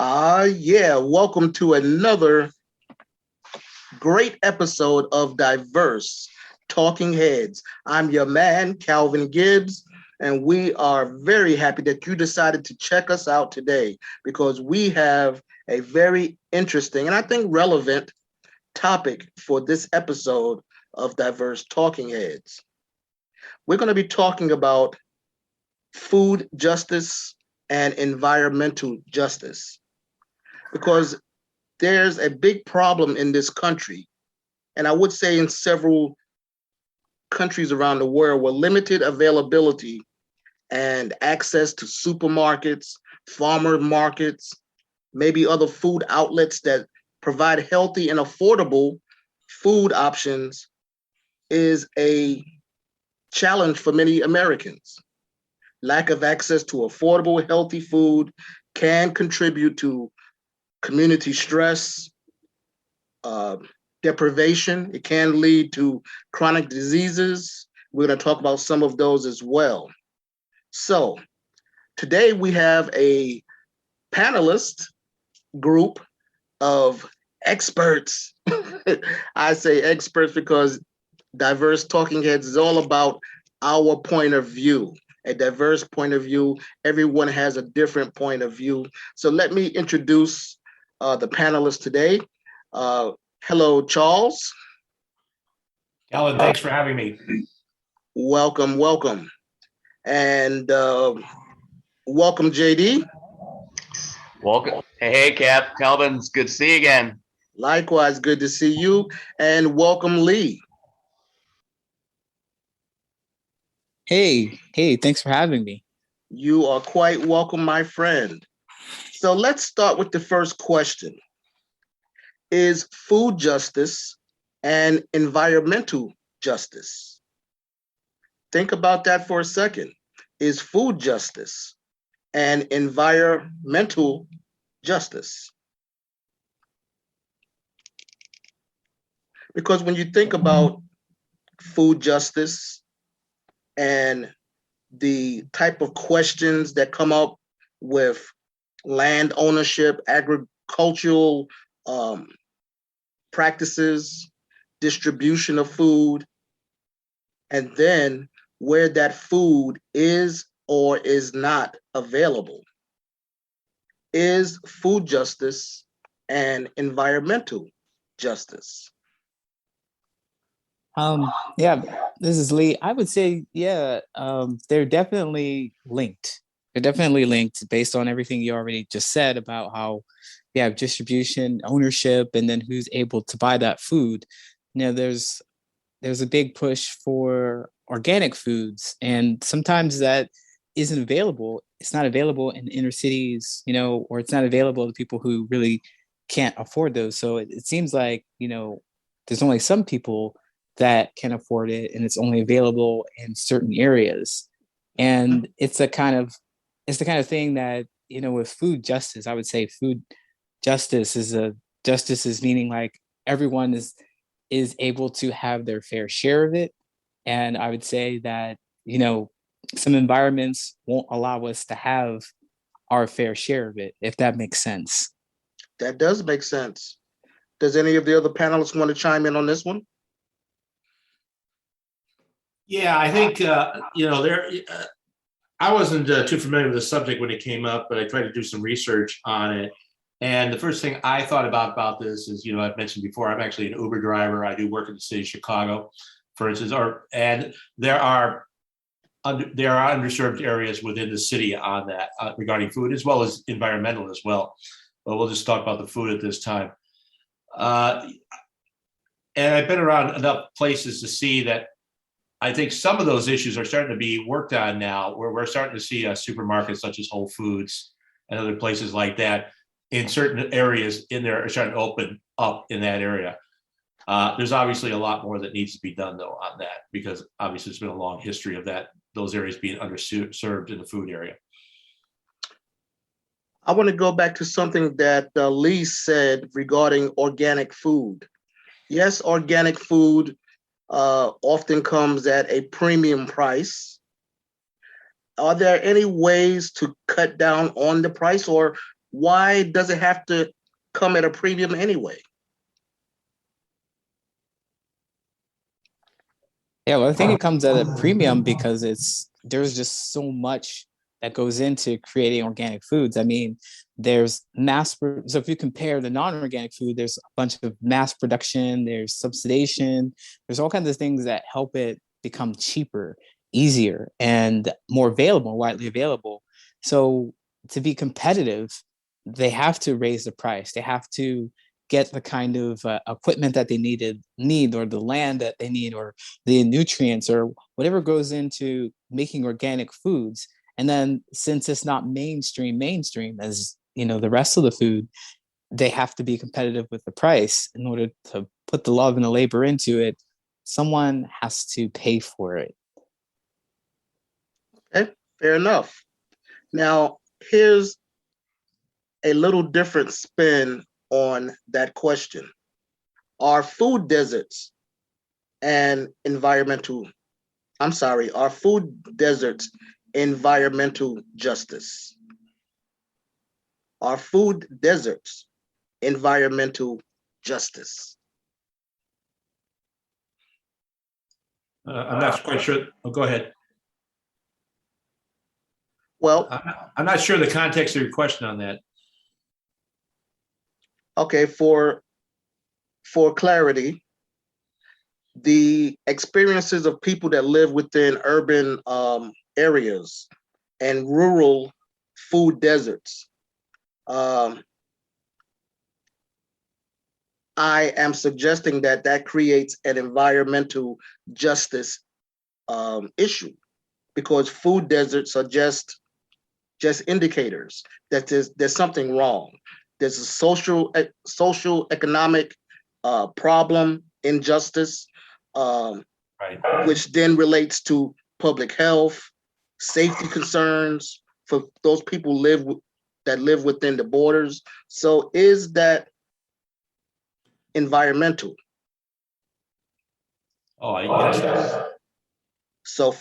Welcome to another great episode of Diverse Talking Heads. I'm your man, Calvin Gibbs, and we are very happy that you decided to check us out today because we have a very interesting and I think relevant topic for this episode of Diverse Talking Heads. We're going to be talking about food justice and environmental justice because there's a big problem in this country, and I would say in several countries around the world, where limited availability and access to supermarkets, farmer markets, maybe other food outlets that provide healthy and affordable food options is a challenge for many Americans. Lack of access to affordable, healthy food can contribute to community stress, uh, deprivation. It can lead to chronic diseases. We're going to talk about some of those as well. So today we have a panelist group of experts. I say experts because Diverse Talking Heads is all about our point of view, a diverse point of view. Everyone has a different point of view. So let me introduce the panelists today. Hello, Charles. Alan, thanks for having me. Welcome. And welcome, JD. Welcome. Hey, Cap. Calvin, it's good to see you again. Likewise, good to see you. And welcome, Lee. Hey, thanks for having me. You are quite welcome, my friend. So let's start with the first question. Is food justice and environmental justice? Think about that for a second. Is food justice and environmental justice? Because when you think about food justice and the type of questions that come up with land ownership, agricultural practices, distribution of food, and then where that food is or is not available. Is food justice and environmental justice? Yeah, this is Lee. I would say, they're definitely linked. They're definitely linked based on everything you already just said about how you have distribution, ownership, and then who's able to buy that food. There's a big push for organic foods, and sometimes that isn't available. It's not available in inner cities, or it's not available to people who really can't afford those. So it seems like, there's only some people that can afford it, and it's only available in certain areas. And it's the kind of thing that, with food justice, I would say food justice is meaning like everyone is able to have their fair share of it. And I would say that, some environments won't allow us to have our fair share of it, if that makes sense. That does make sense. Does any of the other panelists want to chime in on this one? Yeah, I think, I wasn't too familiar with the subject when it came up, but I tried to do some research on it. And the first thing I thought about this is, I've mentioned before, I'm actually an Uber driver. I do work in the city of Chicago, for instance, and there are underserved areas within the city on that regarding food, as well as environmental as well. But we'll just talk about the food at this time. And I've been around enough places to see that I think some of those issues are starting to be worked on now, where we're starting to see supermarkets such as Whole Foods and other places like that in certain areas in there are starting to open up in that area. There's obviously a lot more that needs to be done, though, on that, because obviously there's been a long history of those areas being underserved in the food area. I want to go back to something that Lee said regarding organic food. Yes, organic food often comes at a premium price. Are there any ways to cut down on the price, or why does it have to come at a premium anyway? Yeah, well, I think it comes at a premium because there's just so much that goes into creating organic foods. I mean, so if you compare the non-organic food, there's a bunch of mass production, there's subsidization, there's all kinds of things that help it become cheaper, easier, and more available, widely available. So to be competitive, they have to raise the price. They have to get the kind of equipment that they need, or the land that they need, or the nutrients, or whatever goes into making organic foods. And then since it's not mainstream as the rest of the food, they have to be competitive with the price in order to put the love and the labor into it. Someone has to pay for it. Okay, fair enough. Now, here's a little different spin on that question. Are food deserts and are food deserts environmental justice? Are food deserts environmental justice? I'm not quite sure. Oh, go ahead. Well, I'm not sure the context of your question on that. okay, for clarity, the experiences of people that live within urban areas and rural food deserts, I am suggesting that creates an environmental justice issue, because food deserts are just indicators that there's something wrong. There's a social economic problem, injustice, Right. which then relates to public health, safety concerns for those people that live within the borders. So is that environmental? Oh, yes. So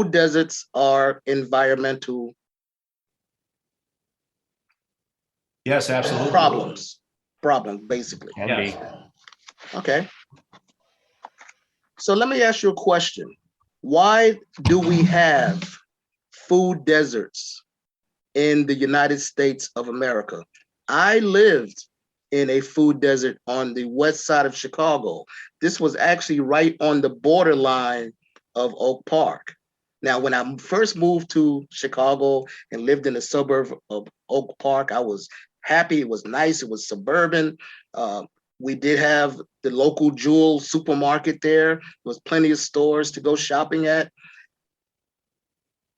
deserts are environmental Yes, absolutely. problems, basically. Can Yes. be. Okay. So let me ask you a question. Why do we have food deserts in the United States of America? I lived in a food desert on the west side of Chicago. This was actually right on the borderline of Oak Park. Now, when I first moved to Chicago and lived in the suburb of Oak Park, I was happy. It was nice. It was suburban. We did have the local Jewel supermarket there. There was plenty of stores to go shopping at.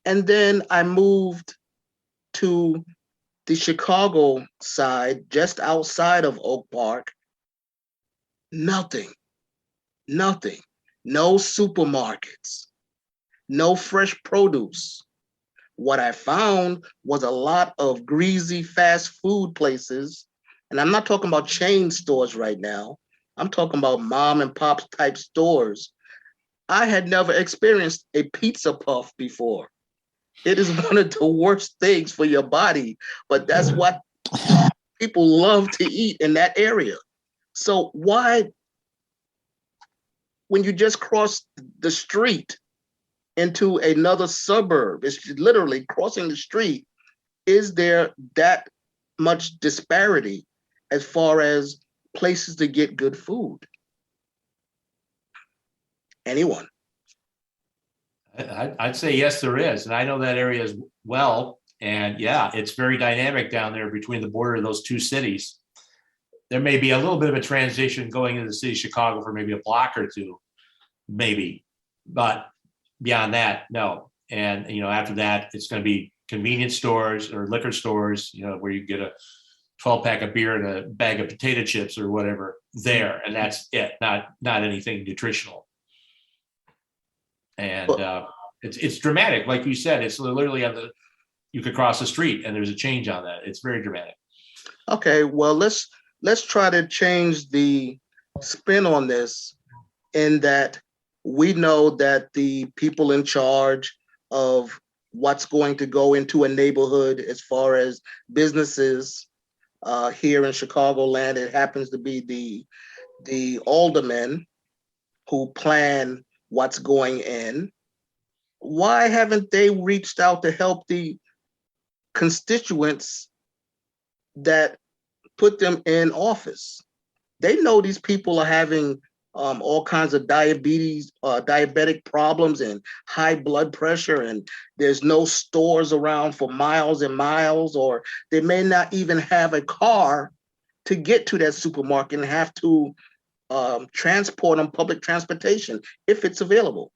And then I moved to the Chicago side, just outside of Oak Park. Nothing. No supermarkets, no fresh produce. What I found was a lot of greasy fast food places. And I'm not talking about chain stores right now. I'm talking about mom and pop type stores. I had never experienced a pizza puff before. It is one of the worst things for your body, but that's what people love to eat in that area. So why, when you just cross the street into another suburb, it's literally crossing the street, is there that much disparity as far as places to get good food? Anyone? I'd say yes, there is. And I know that area as well. And yeah, it's very dynamic down there between the border of those two cities. There may be a little bit of a transition going into the city of Chicago for maybe a block or two, maybe. But beyond that, no. And, after that, it's going to be convenience stores or liquor stores, where you get a 12-pack of beer and a bag of potato chips or whatever there. And that's it, not anything nutritional. And it's dramatic. Like you said, it's literally you could cross the street and there's a change on that. It's very dramatic. Okay, well, let's try to change the spin on this, in that we know that the people in charge of what's going to go into a neighborhood as far as businesses here in Chicagoland. It happens to be the aldermen who plan what's going in. Why haven't they reached out to help the constituents that put them in office? They know these people are having all kinds of diabetes, diabetic problems, and high blood pressure, and there's no stores around for miles and miles, or they may not even have a car to get to that supermarket and have to transport on public transportation if it's available.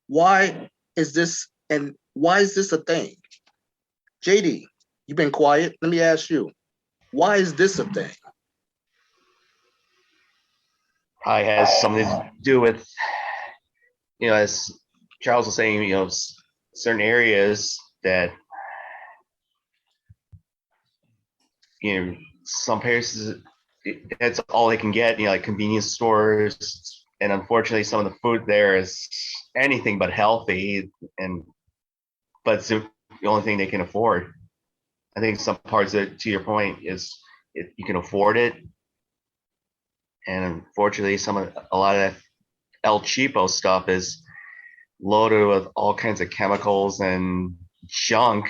Why is this a thing? JD, you've been quiet. Let me ask you, why is this a thing? Probably has something to do with, as Charles was saying, certain areas that, some places, that's all they can get, like convenience stores. And unfortunately, some of the food there is anything but healthy, but it's the only thing they can afford. I think some parts of it, to your point, is if you can afford it. And unfortunately, a lot of that El Cheapo stuff is loaded with all kinds of chemicals and junk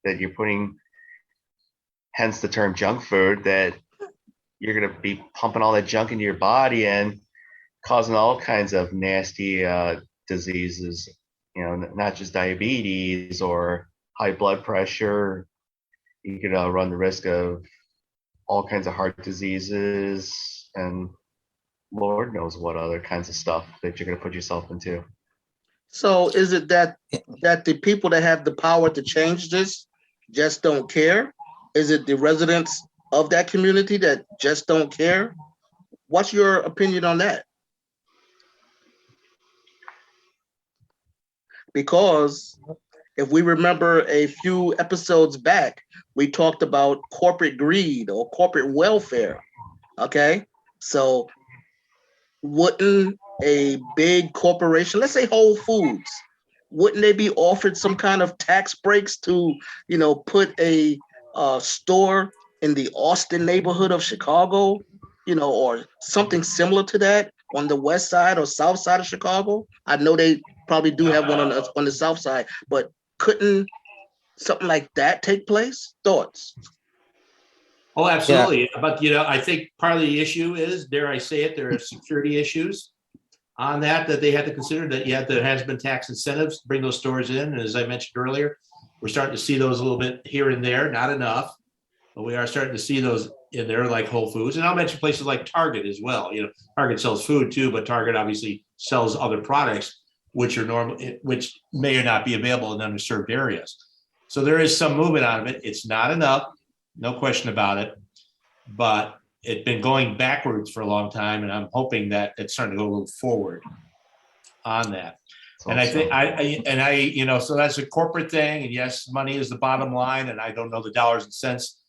that you're putting, hence the term junk food, that you're going to be pumping all that junk into your body and causing all kinds of nasty diseases, not just diabetes or high blood pressure. You could run the risk of all kinds of heart diseases and Lord knows what other kinds of stuff that you're going to put yourself into. So is it that the people that have the power to change this just don't care? Is it the residents of that community that just don't care? What's your opinion on that? Because if we remember a few episodes back, we talked about corporate greed or corporate welfare. Okay, so wouldn't a big corporation, let's say Whole Foods, wouldn't they be offered some kind of tax breaks to, put a store in the Austin neighborhood of Chicago, or something similar to that on the west side or south side of Chicago? I know they probably do have one on the south side, but couldn't something like that take place? Thoughts? Oh, absolutely. Yeah. But, I think part of the issue is, dare I say it, there are security issues on that they have to consider, that there has been tax incentives to bring those stores in. And as I mentioned earlier, we're starting to see those a little bit here and there, not enough, but we are starting to see those in there, like Whole Foods. And I'll mention places like Target as well. Target sells food too, but Target obviously sells other products which may or not be available in underserved areas. So there is some movement out of it. It's not enough, no question about it, but it's been going backwards for a long time, and I'm hoping that it's starting to go a little forward on that. And I think so that's a corporate thing, and yes, money is the bottom line, and I don't know the dollars and cents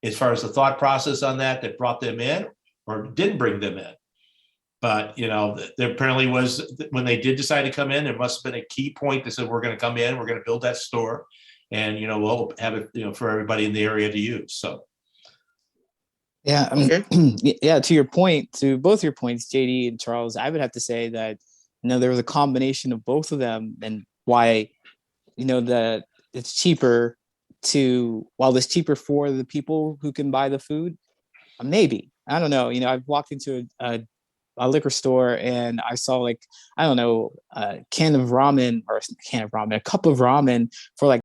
as far as the thought process on that brought them in or didn't bring them in. But, there apparently was, when they did decide to come in, there must have been a key point that said, we're going to come in, we're going to build that store, and, we'll have it, for everybody in the area to use. So. Yeah. Yeah. To both your points, JD and Charles, I would have to say that, there was a combination of both of them, and why, that it's cheaper while it's cheaper for the people who can buy the food. Maybe, I don't know. I've walked into a liquor store and I saw a cup of ramen for like